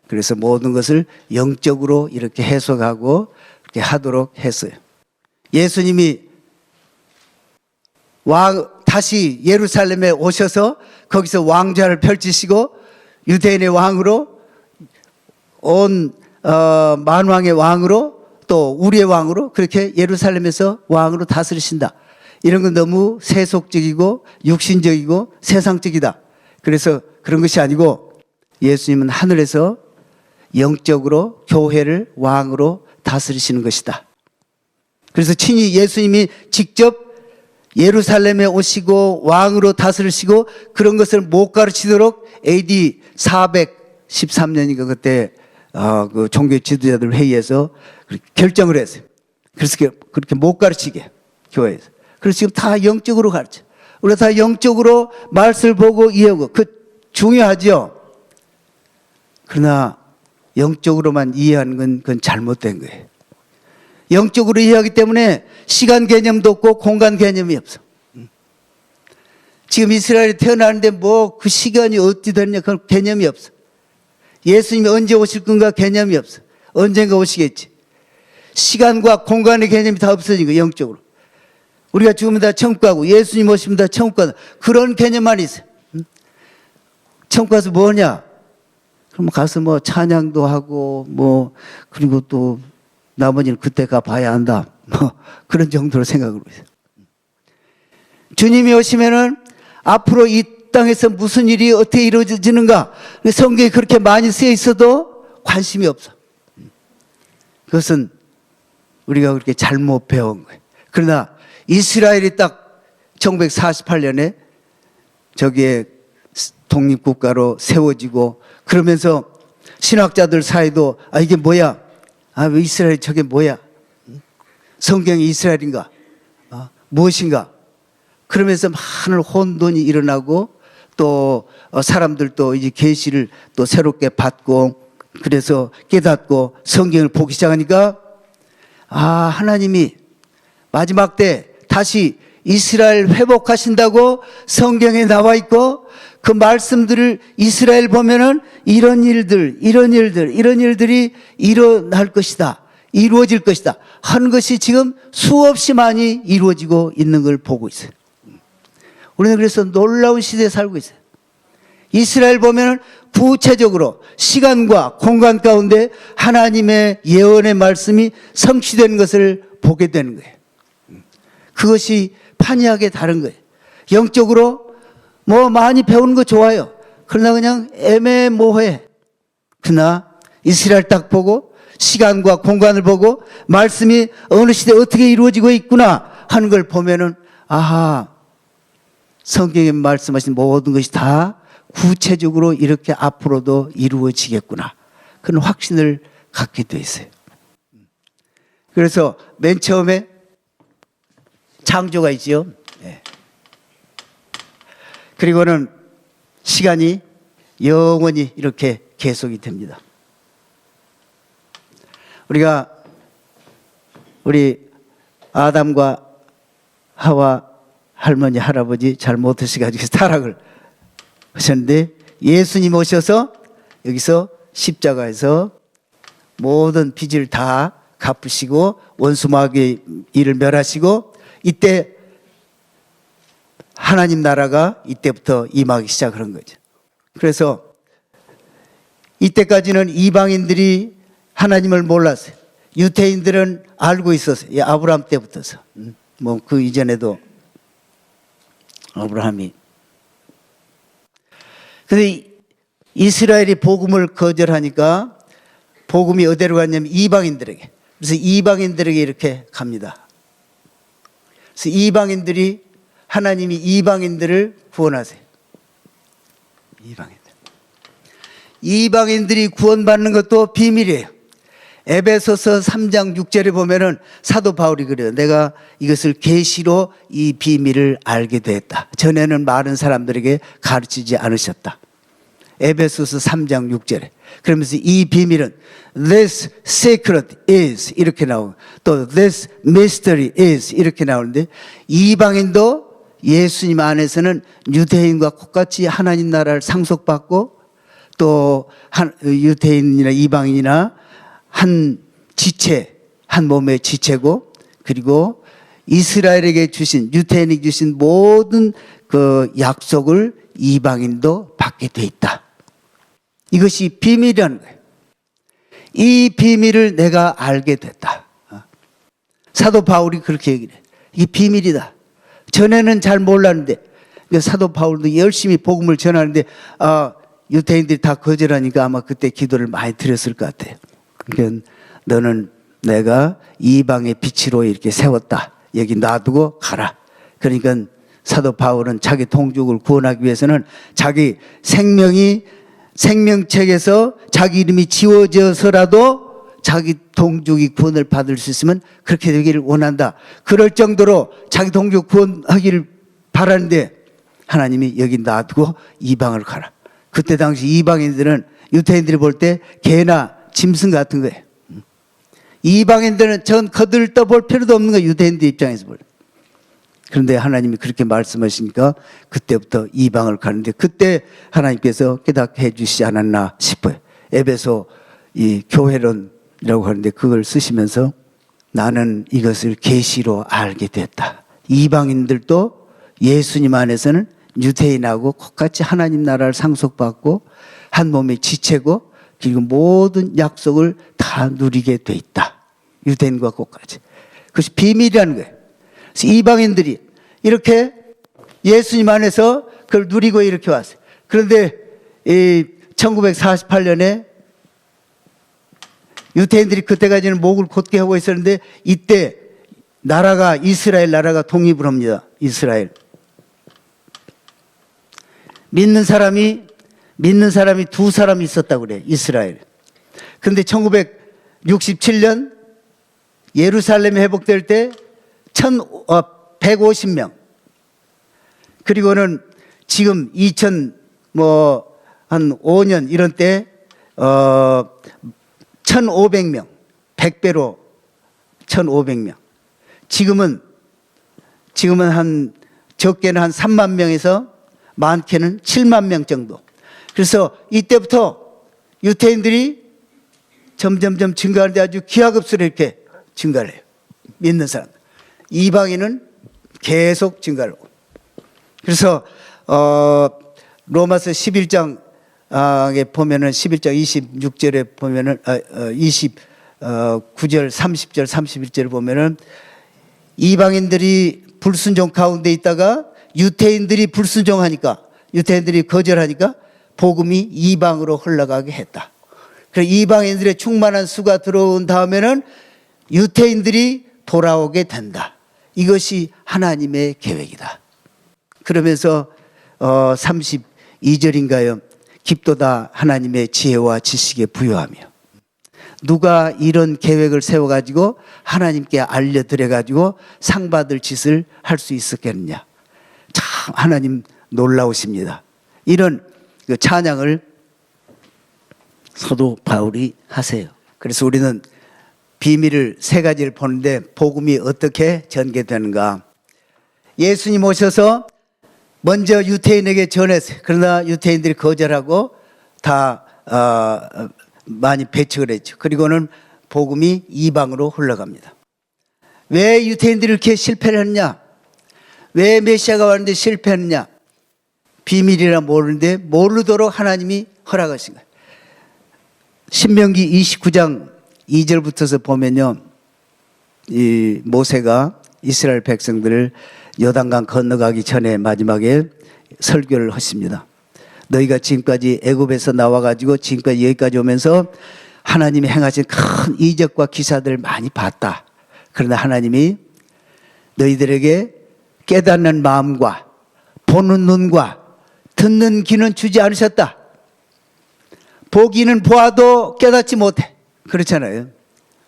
그래서 모든 것을 영적으로 이렇게 해석하고 이렇게 하도록 했어요. 예수님이 다시 예루살렘에 오셔서 거기서 왕좌를 펼치시고 유대인의 왕으로 온 만왕의 왕으로 또 우리의 왕으로 그렇게 예루살렘에서 왕으로 다스리신다. 이런 건 너무 세속적이고 육신적이고 세상적이다. 그래서 그런 것이 아니고 예수님은 하늘에서 영적으로 교회를 왕으로 다스리시는 것이다. 그래서 친히 예수님이 직접 예루살렘에 오시고 왕으로 다스리시고 그런 것을 못 가르치도록 AD 413년인가 그때 그 종교 지도자들 회의에서 결정을 했어요. 그래서 그렇게 못 가르치게 교회에서. 그래서 지금 다 영적으로 가르쳐. 우리가 다 영적으로 말씀을 보고 이해하고 중요하죠. 그러나 영적으로만 이해하는 건 그건 잘못된 거예요. 영적으로 이해하기 때문에 시간 개념도 없고 공간 개념이 없어. 지금 이스라엘에 태어나는데 그 시간이 어디 됐냐 그런 개념이 없어. 예수님이 언제 오실 건가 개념이 없어. 언젠가 오시겠지. 시간과 공간의 개념이 다 없어진 거예요. 영적으로. 우리가 죽으면 다 천국 가고 예수님 오시면 다 천국 가고 그런 개념만 있어요. 천국 가서 뭐냐? 그럼 가서 찬양도 하고 그리고 또 나머지는 그때 가 봐야 한다. 그런 정도로 생각을 해요. 주님이 오시면은 앞으로 이 땅에서 무슨 일이 어떻게 이루어지는가? 성경에 그렇게 많이 쓰여 있어도 관심이 없어. 그것은 우리가 그렇게 잘못 배운 거예요. 그러나 이스라엘이 딱 1948년에 저기에 독립국가로 세워지고 그러면서 신학자들 사이도 이게 뭐야? 왜 이스라엘 저게 뭐야? 성경이 이스라엘인가? 무엇인가? 그러면서 많은 혼돈이 일어나고 또 사람들도 이제 계시를 또 새롭게 받고 그래서 깨닫고 성경을 보기 시작하니까 하나님이 마지막 때 다시 이스라엘 회복하신다고 성경에 나와 있고 그 말씀들을 이스라엘 보면은 이런 일들이 일어날 것이다. 이루어질 것이다. 한 것이 지금 수없이 많이 이루어지고 있는 걸 보고 있어요. 우리는 그래서 놀라운 시대에 살고 있어요. 이스라엘 보면은 구체적으로 시간과 공간 가운데 하나님의 예언의 말씀이 성취되는 것을 보게 되는 거예요. 그것이 판이하게 다른 거예요. 영적으로 뭐 많이 배우는 거 좋아요. 그러나 그냥 애매모호해. 그러나 이스라엘 딱 보고 시간과 공간을 보고 말씀이 어느 시대에 어떻게 이루어지고 있구나 하는 걸 보면은 성경에 말씀하신 모든 것이 다 구체적으로 이렇게 앞으로도 이루어지겠구나. 그런 확신을 갖게 돼 있어요. 그래서 맨 처음에 창조가 있지요. 그리고는 시간이 영원히 이렇게 계속이 됩니다. 우리 아담과 하와 할머니 할아버지 잘 못하셔가지고 타락을 하셨는데 예수님 오셔서 여기서 십자가에서 모든 빚을 다 갚으시고 원수마귀의 일을 멸하시고 이때 하나님 나라가 이때부터 임하기 시작한 거죠. 그래서 이때까지는 이방인들이 하나님을 몰랐어요. 유대인들은 알고 있었어요. 아브라함 때부터서. 뭐 그 이전에도 아브라함이. 근데 이스라엘이 복음을 거절하니까 복음이 어디로 갔냐면 이방인들에게. 그래서 이방인들에게 이렇게 갑니다. 그래서 하나님이 이방인들을 구원하세요. 이방인들이 구원받는 것도 비밀이에요. 에베소서 3장 6절에 보면은 사도 바울이 그래요. 내가 이것을 계시로 이 비밀을 알게 되었다. 전에는 많은 사람들에게 가르치지 않으셨다. 에베소서 3장 6절에. 그러면서 이 비밀은 this secret is 이렇게 나오고 또 this mystery is 이렇게 나오는데 이방인도 예수님 안에서는 유대인과 똑같이 하나님 나라를 상속받고 또 유대인이나 이방인이나 한 지체, 한 몸의 지체고 그리고 이스라엘에게 주신 유대인에게 주신 모든 그 약속을 이방인도 받게 돼 있다. 이것이 비밀이라는 거예요. 이 비밀을 내가 알게 됐다. 사도 바울이 그렇게 얘기를 해요. 이게 비밀이다. 전에는 잘 몰랐는데 사도 바울도 열심히 복음을 전하는데 유대인들이 다 거절하니까 아마 그때 기도를 많이 드렸을 것 같아요. 그러니까 너는 내가 이방의 빛으로 이렇게 세웠다. 여기 놔두고 가라. 그러니까 사도 바울은 자기 동족을 구원하기 위해서는 자기 생명책에서 자기 이름이 지워져서라도 자기 동족이 구원을 받을 수 있으면 그렇게 되기를 원한다. 그럴 정도로 자기 동족 구원하기를 바라는데 하나님이 여기 놔두고 이방을 가라. 그때 당시 이방인들은 유대인들이 볼 때 개나 짐승 같은 거예요. 이방인들은 전 거들떠 볼 필요도 없는 거예요. 유대인들 입장에서 볼 때. 그런데 하나님이 그렇게 말씀하시니까 그때부터 이방을 가는데 그때 하나님께서 깨닫게 해주시지 않았나 싶어요. 에베소 이 교회론이라고 하는데 그걸 쓰시면서 나는 이것을 계시로 알게 됐다. 이방인들도 예수님 안에서는 유대인하고 똑같이 하나님 나라를 상속받고 한 몸의 지체고 그리고 모든 약속을 다 누리게 돼 있다. 유대인과 똑같이. 그것이 비밀이라는 거예요. 그래서 이방인들이 이렇게 예수님 안에서 그걸 누리고 이렇게 왔어요. 그런데 1948년에 유대인들이 그때까지는 목을 곧게 하고 있었는데 이때 이스라엘 나라가 독립을 합니다. 이스라엘. 믿는 사람이 두 사람 있었다고 그래, 이스라엘. 근데 1967년 예루살렘이 회복될 때 150명. 그리고는 지금 한 5년 이런 때 1,500명. 100배로 1,500명. 지금은 적게는 한 3만 명에서 많게는 7만 명 정도. 그래서 이때부터 유태인들이 점점점 증가하는데 아주 기하급수로 이렇게 증가를 해요. 믿는 사람. 이방인은 계속 증가를 하고. 그래서 로마서 11장에 보면은 11장 26절에 보면은 29절, 30절, 31절을 보면은 이방인들이 불순종 가운데 있다가 유태인들이 유태인들이 거절하니까 복음이 이방으로 흘러가게 했다. 그래서 이방인들의 충만한 수가 들어온 다음에는 유태인들이 돌아오게 된다. 이것이 하나님의 계획이다. 그러면서 32절인가요? 깊도다 하나님의 지혜와 지식에 부여하며. 누가 이런 계획을 세워가지고 하나님께 알려드려가지고 상 받을 짓을 할 수 있었겠느냐. 참 하나님 놀라우십니다. 이런 그 찬양을 사도 바울이 하세요. 그래서 우리는 비밀을 세 가지를 보는데 복음이 어떻게 전개되는가. 예수님 오셔서 먼저 유태인에게 전했어요. 그러나 유태인들이 거절하고 다 많이 배척을 했죠. 그리고는 복음이 이방으로 흘러갑니다. 왜 유태인들이 이렇게 실패를 했냐? 왜 메시아가 왔는데 실패했느냐? 비밀이라 모르는데 모르도록 하나님이 허락하신 거예요. 신명기 29장 2절부터서 보면요, 이 모세가 이스라엘 백성들을 요단강 건너가기 전에 마지막에 설교를 하십니다. 너희가 지금까지 애굽에서 나와가지고 지금까지 여기까지 오면서 하나님이 행하신 큰 이적과 기사들을 많이 봤다. 그러나 하나님이 너희들에게 깨닫는 마음과 보는 눈과 듣는 귀는 주지 않으셨다. 보기는 보아도 깨닫지 못해. 그렇잖아요.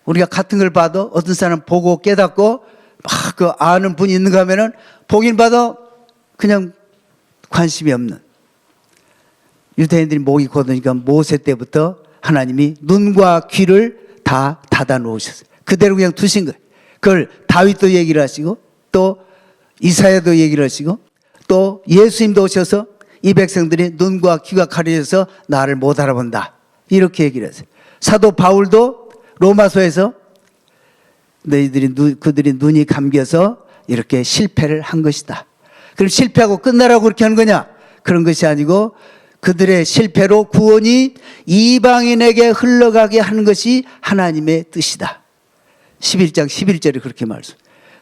우리가 같은 걸 봐도 어떤 사람 보고 깨닫고 막 그 아는 분이 있는가 하면은 보긴 봐도 그냥 관심이 없는. 유대인들이 목이 곧으니까 모세 때부터 하나님이 눈과 귀를 다 닫아 놓으셨어요. 그대로 그냥 두신 거예요. 그걸 다윗도 얘기를 하시고 또 이사야도 얘기를 하시고 또 예수님도 오셔서 이 백성들이 눈과 귀가 가려져서 나를 못 알아본다. 이렇게 얘기를 하세요. 사도 바울도 로마서에서 그들이 눈이 감겨서 이렇게 실패를 한 것이다. 그럼 실패하고 끝나라고 그렇게 하는 거냐? 그런 것이 아니고 그들의 실패로 구원이 이방인에게 흘러가게 하는 것이 하나님의 뜻이다. 11장 11절에 그렇게 말씀.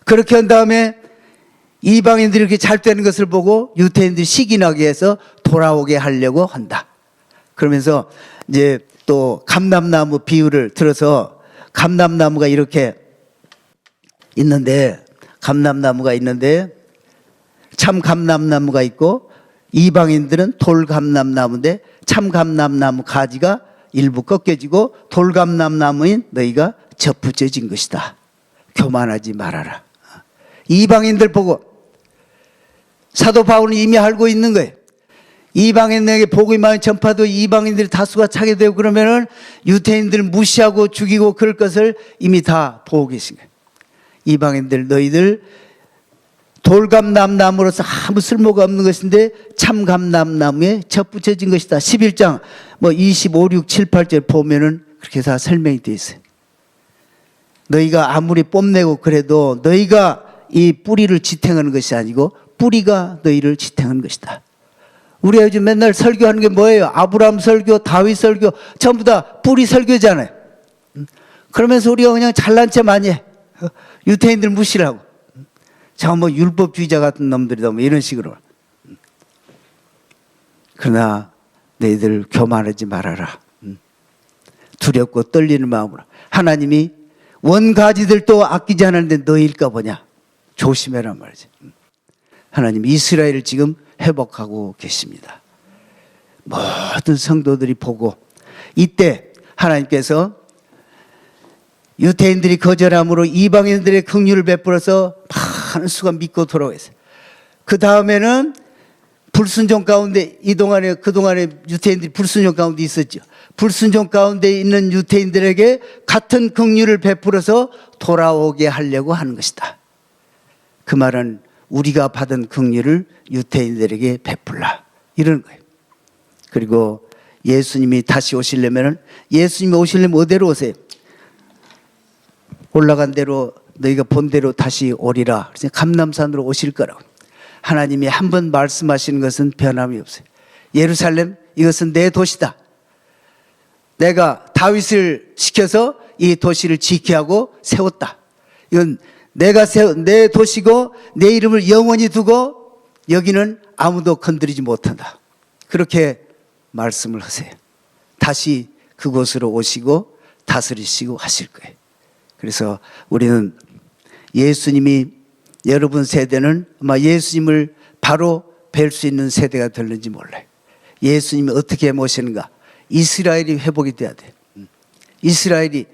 그렇게 한 다음에 이방인들이 이렇게 잘 되는 것을 보고 유태인들이 시기 나게 해서 돌아오게 하려고 한다. 그러면서 이제 또 감람나무 비유를 들어서 감람나무가 이렇게 있는데 참 감람나무가 있고 이방인들은 돌감람나무인데 참 감람나무 가지가 일부 꺾여지고 돌감람나무인 너희가 접붙여진 것이다. 교만하지 말아라. 이방인들 보고 사도 바울은 이미 알고 있는 거예요. 이방인에게 복음이 많이 전파도 이방인들이 다수가 차게 되고 그러면은 유태인들을 무시하고 죽이고 그럴 것을 이미 다 보고 계신 거예요. 이방인들 너희들 돌감람나무로서 아무 쓸모가 없는 것인데 참감람나무에 접붙여진 것이다. 11장 25, 6, 7, 8절 보면은 그렇게 다 설명이 되어 있어요. 너희가 아무리 뽐내고 그래도 너희가 이 뿌리를 지탱하는 것이 아니고 뿌리가 너희를 지탱하는 것이다. 우리가 요즘 맨날 설교하는 게 뭐예요? 아브라함 설교, 다윗 설교 전부 다 뿌리 설교잖아요. 그러면서 우리가 그냥 잘난 체 많이 해. 유태인들 무시를 하고 저 율법주의자 같은 놈들이다 이런 식으로. 그러나 너희들 교만하지 말아라. 두렵고 떨리는 마음으로. 하나님이 원가지들도 아끼지 않았는데 너희일까 보냐. 조심해란 말이지. 하나님 이스라엘을 지금 회복하고 계십니다. 모든 성도들이 보고 이때 하나님께서 유대인들이 거절함으로 이방인들의 긍휼을 베풀어서 많은 수가 믿고 돌아오겠어요. 그 다음에는 불순종 가운데 그동안에 유대인들이 불순종 가운데 있었죠. 불순종 가운데 있는 유대인들에게 같은 긍휼을 베풀어서 돌아오게 하려고 하는 것이다. 그 말은 우리가 받은 긍휼을 유대인들에게 베풀라 이러는 거예요. 그리고 예수님이 다시 오시려면 예수님이 오시려면 어디로 오세요? 올라간 대로 너희가 본 대로 다시 오리라. 그래서 감람산으로 오실 거라고. 하나님이 한 번 말씀하시는 것은 변함이 없어요. 예루살렘 이것은 내 도시다. 내가 다윗을 시켜서 이 도시를 지키게 하고 세웠다. 이건 내가 내 도시고 내 이름을 영원히 두고 여기는 아무도 건드리지 못한다. 그렇게 말씀을 하세요. 다시 그곳으로 오시고 다스리시고 하실 거예요. 그래서 우리는 예수님이 여러분 세대는 아마 예수님을 바로 뵐 수 있는 세대가 될는지 몰라요. 예수님이 어떻게 모시는가? 이스라엘이 회복이 돼야 돼. 이스라엘이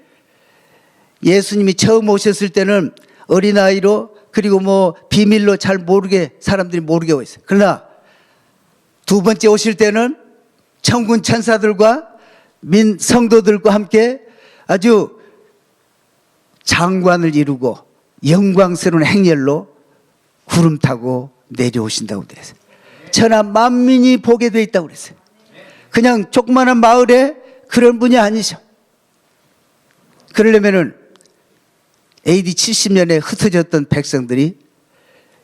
예수님이 처음 오셨을 때는 어린아이로 그리고 뭐 비밀로 잘 모르게 사람들이 모르게 와 있어요. 그러나 두 번째 오실 때는 천군 천사들과 성도들과 함께 아주 장관을 이루고 영광스러운 행렬로 구름 타고 내려오신다고 그랬어요. 천하 만민이 보게 돼 있다고 그랬어요. 그냥 조그마한 마을에 그런 분이 아니셔. 그러려면은 AD 70년에 흩어졌던 백성들이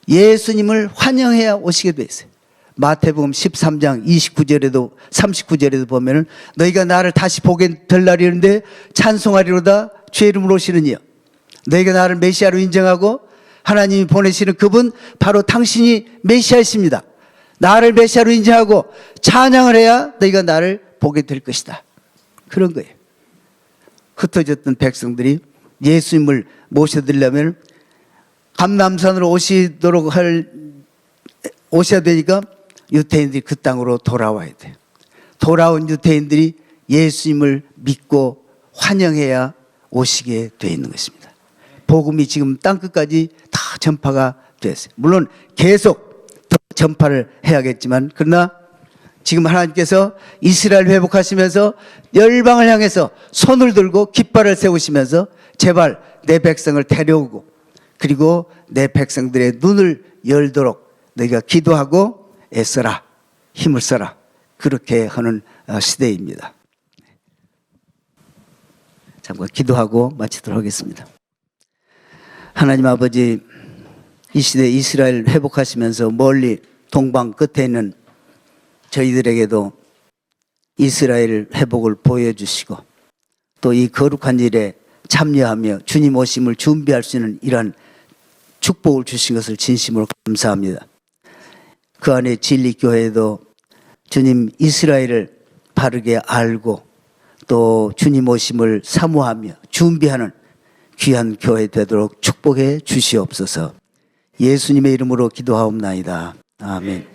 예수님을 환영해야 오시게 돼 있어요. 마태복음 13장 29절에도 39절에도 보면은 너희가 나를 다시 보게 될 날이 있는데 찬송하리로다 주의 이름으로 오시는 이여. 너희가 나를 메시아로 인정하고 하나님이 보내시는 그분 바로 당신이 메시아이십니다. 나를 메시아로 인정하고 찬양을 해야 너희가 나를 보게 될 것이다. 그런 거예요. 흩어졌던 백성들이 예수님을 모셔드리려면 감람산으로 오셔야 되니까 유대인들이 그 땅으로 돌아와야 돼요. 돌아온 유대인들이 예수님을 믿고 환영해야 오시게 돼 있는 것입니다. 복음이 지금 땅끝까지 다 전파가 됐어요. 물론 계속 더 전파를 해야겠지만 그러나 지금 하나님께서 이스라엘 회복하시면서 열방을 향해서 손을 들고 깃발을 세우시면서 제발 내 백성을 데려오고 그리고 내 백성들의 눈을 열도록 너희가 기도하고 애써라 힘을 써라 그렇게 하는 시대입니다. 잠깐 기도하고 마치도록 하겠습니다. 하나님 아버지 이 시대 이스라엘 회복하시면서 멀리 동방 끝에 있는 저희들에게도 이스라엘 회복을 보여주시고 또 이 거룩한 일에 참여하며 주님 오심을 준비할 수 있는 이러한 축복을 주신 것을 진심으로 감사합니다. 그 안에 진리교회도 주님 이스라엘을 바르게 알고 또 주님 오심을 사모하며 준비하는 귀한 교회 되도록 축복해 주시옵소서. 예수님의 이름으로 기도하옵나이다. 아멘.